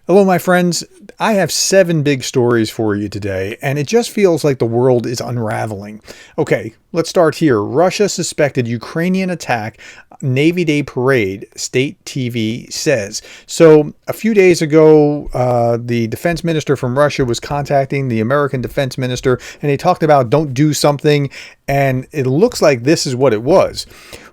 Hello, my friends. I have 7 big stories for you today, and it just feels like the world is unraveling. Okay, let's start here. Russia suspected Ukrainian attack Navy Day parade, state TV says. So a few days ago, the defense minister from Russia was contacting the American defense minister, and he talked about don't do something, and it looks like this is what it was.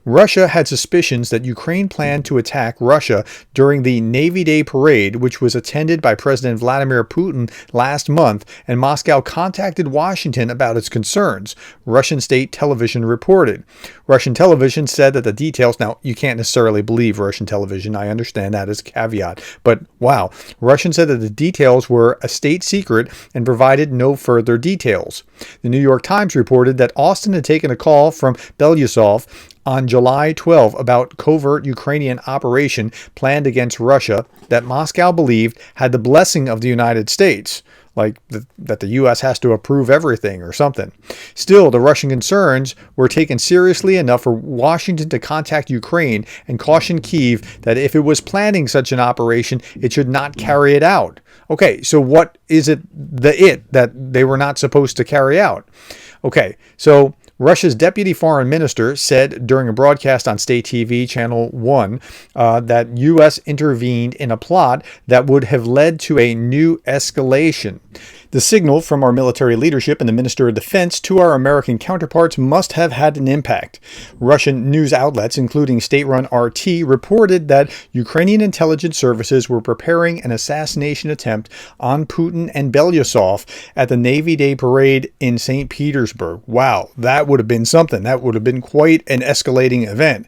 Russia had suspicions that Ukraine planned to attack Russia during the Navy Day parade, which was attended by President Vladimir Putin last month, and Moscow contacted Washington about its concerns, Russian state television reported. Russian television said that the details, now you can't necessarily believe Russian television, I understand that as a caveat, but wow, Russian said that the details were a state secret and provided no further details. The New York Times reported that Austin had taken a call from Belousov on July 12 about covert Ukrainian operation planned against Russia that Moscow believed had the blessing of the United States, like that the U.S. has to approve everything or something. Still, the Russian concerns were taken seriously enough for Washington to contact Ukraine and caution Kyiv that if it was planning such an operation, it should not carry it out. Okay, so what is it that they were not supposed to carry out? Okay, so Russia's deputy foreign minister said during a broadcast on state TV Channel 1 that U.S. intervened in a plot that would have led to a new escalation. The signal from our military leadership and the Minister of Defense to our American counterparts must have had an impact. Russian news outlets, including state-run RT, reported that Ukrainian intelligence services were preparing an assassination attempt on Putin and Belousov at the Navy Day parade in St. Petersburg. Wow, that would have been something. That would have been quite an escalating event.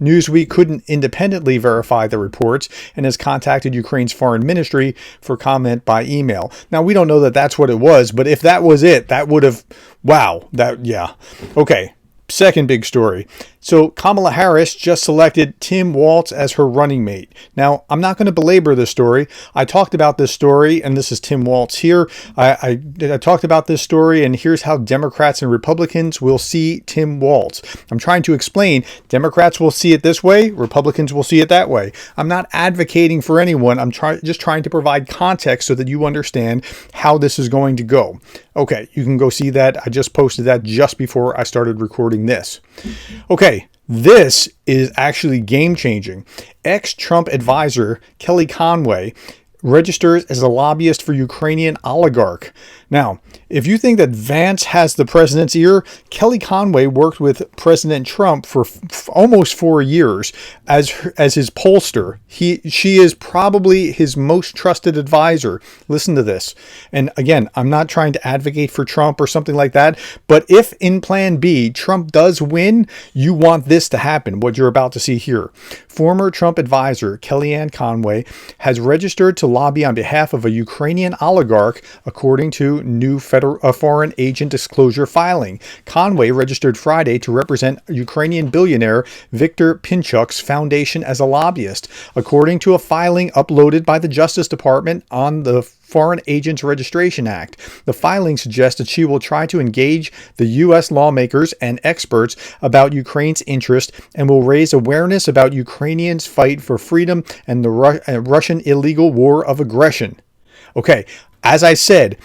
Newsweek couldn't independently verify the reports and has contacted Ukraine's foreign ministry for comment by email. Now, we don't know that that's what it was, but if that was it, that would have, wow, yeah. Okay, second big story. So Kamala Harris just selected Tim Waltz as her running mate. Now, I'm not going to belabor this story. I talked about this story, and this is Tim Waltz here. I talked about this story, and here's how Democrats and Republicans will see Tim Waltz. I'm trying to explain. Democrats will see it this way. Republicans will see it that way. I'm not advocating for anyone. I'm just trying to provide context so that you understand how this is going to go. Okay, you can go see that. I just posted that just before I started recording this. Okay. This is actually game-changing. Ex-Trump advisor Kellyanne Conway registers as a lobbyist for Ukrainian oligarch. Now, if you think that Vance has the president's ear, Kellyanne Conway worked with President Trump for almost 4 years as his pollster. She is probably his most trusted advisor. Listen to this. And again, I'm not trying to advocate for Trump or something like that, but if in Plan B, Trump does win, you want this to happen, what you're about to see here. Former Trump advisor Kellyanne Conway has registered to lobby on behalf of a Ukrainian oligarch, according to new foreign agent disclosure filing. Conway registered Friday to represent Ukrainian billionaire Viktor Pinchuk's foundation as a lobbyist, according to a filing uploaded by the Justice Department on the Foreign Agents Registration Act. The filing suggests that she will try to engage the U.S. lawmakers and experts about Ukraine's interest and will raise awareness about Ukrainians' fight for freedom and the Russian illegal war of aggression. Okay, as I said,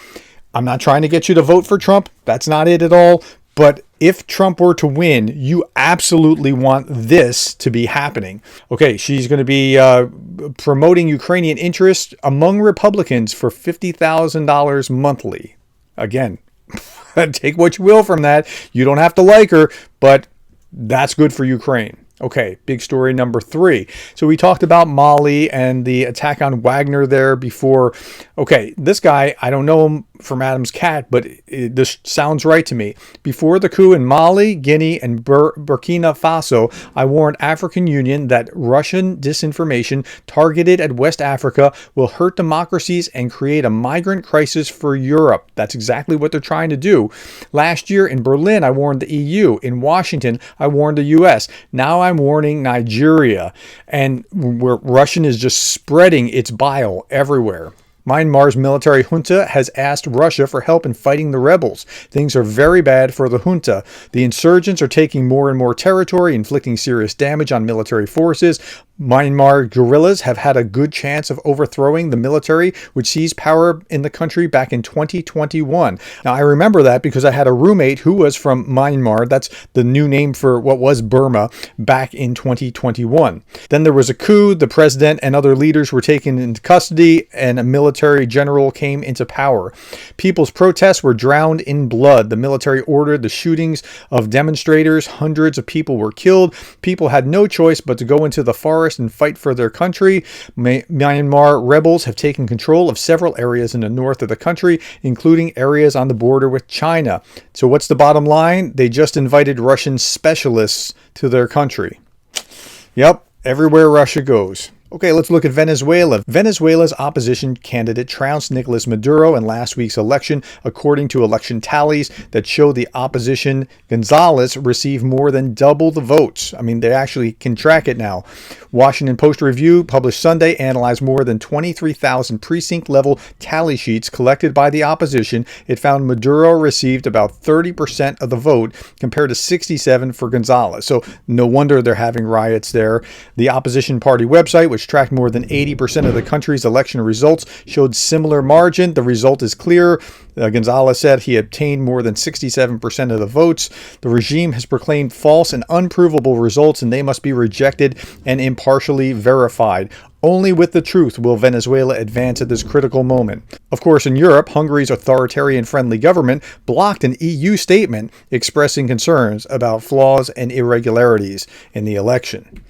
I'm not trying to get you to vote for Trump. That's not it at all. But if Trump were to win, you absolutely want this to be happening. Okay, she's going to be promoting Ukrainian interests among Republicans for $50,000 monthly. Again, take what you will from that. You don't have to like her, but that's good for Ukraine. Okay, big story number 3. So we talked about Mali and the attack on Wagner there before. Okay, this guy, I don't know him from Adam's cat, but this sounds right to me. Before the coup in Mali, Guinea, and Burkina Faso, I warned African Union that Russian disinformation targeted at West Africa will hurt democracies and create a migrant crisis for Europe. That's exactly what they're trying to do. Last year in Berlin, I warned the EU. In Washington, I warned the US. Now I'm warning Nigeria, and where Russian is just spreading its bile everywhere. Myanmar's military junta has asked Russia for help in fighting the rebels. Things are very bad for the junta. The insurgents are taking more and more territory, inflicting serious damage on military forces. Myanmar guerrillas have had a good chance of overthrowing the military, which seized power in the country back in 2021. Now, I remember that because I had a roommate who was from Myanmar. That's the new name for what was Burma back in 2021. Then there was a coup. The president and other leaders were taken into custody, and a military general came into power. People's protests were drowned in blood. The military ordered the shootings of demonstrators. Hundreds of people were killed. People had no choice but to go into the forest and fight for their country. Myanmar rebels have taken control of several areas in the north of the country, including areas on the border with China. So what's the bottom line? They just invited Russian specialists to their country. Yep, everywhere Russia goes. Okay, let's look at Venezuela. Venezuela's opposition candidate trounced Nicolas Maduro in last week's election, according to election tallies that show the opposition Gonzalez received more than double the votes. I mean, they actually can track it now. Washington Post Review, published Sunday, analyzed more than 23,000 precinct-level tally sheets collected by the opposition. It found Maduro received about 30% of the vote, compared to 67% for Gonzalez. So no wonder they're having riots there. The opposition party website, which tracked more than 80% of the country's election results, showed similar margin. The result is clear. Gonzalez said he obtained more than 67% of the votes. The regime has proclaimed false and unprovable results, and they must be rejected and impartially verified. Only with the truth will Venezuela advance at this critical moment. Of course, in Europe, Hungary's authoritarian-friendly government blocked an EU statement expressing concerns about flaws and irregularities in the election.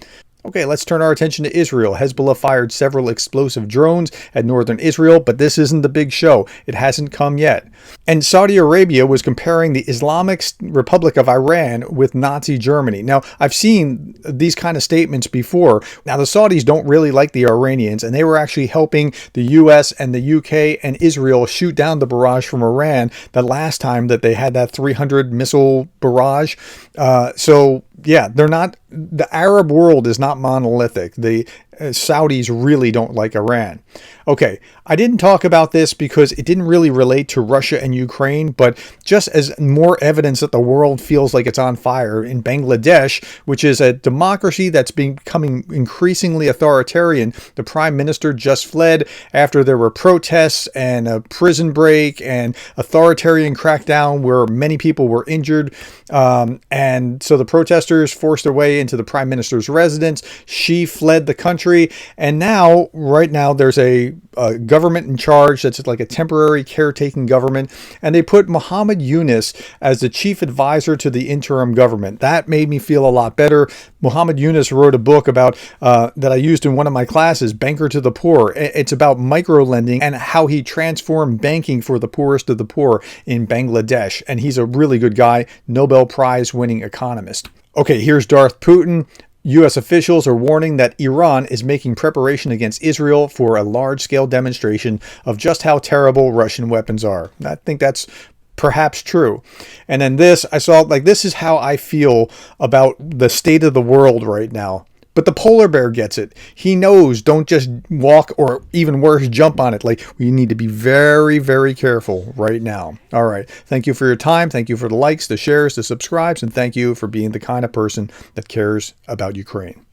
Okay, let's turn our attention to Israel. Hezbollah fired several explosive drones at northern Israel, but this isn't the big show. It hasn't come yet. And Saudi Arabia was comparing the Islamic Republic of Iran with Nazi Germany. Now, I've seen these kind of statements before. Now, the Saudis don't really like the Iranians, and they were actually helping the US and the UK and Israel shoot down the barrage from Iran the last time that they had that 300 missile barrage. Yeah, they're not, the Arab world is not monolithic. The Saudis really don't like Iran. Okay, I didn't talk about this because it didn't really relate to Russia and Ukraine, but just as more evidence that the world feels like it's on fire, in Bangladesh, which is a democracy that's becoming increasingly authoritarian, the prime minister just fled after there were protests and a prison break and authoritarian crackdown where many people were injured. And so the protesters forced their way into the prime minister's residence. She fled the country. And now, right now, there's a government in charge that's like a temporary caretaking government. And they put Muhammad Yunus as the chief advisor to the interim government. That made me feel a lot better. Muhammad Yunus wrote a book about that I used in one of my classes, Banker to the Poor. It's about micro-lending and how he transformed banking for the poorest of the poor in Bangladesh. And he's a really good guy, Nobel Prize winning economist. Okay, here's Darth Putin. U.S. officials are warning that Iran is making preparation against Israel for a large-scale demonstration of just how terrible Russian weapons are. I think that's perhaps true. And then this, I saw, like, this is how I feel about the state of the world right now. But the polar bear gets it. He knows, don't just walk or even worse, jump on it. Like, we need to be very, very careful right now. All right. Thank you for your time. Thank you for the likes, the shares, the subscribes, and thank you for being the kind of person that cares about Ukraine.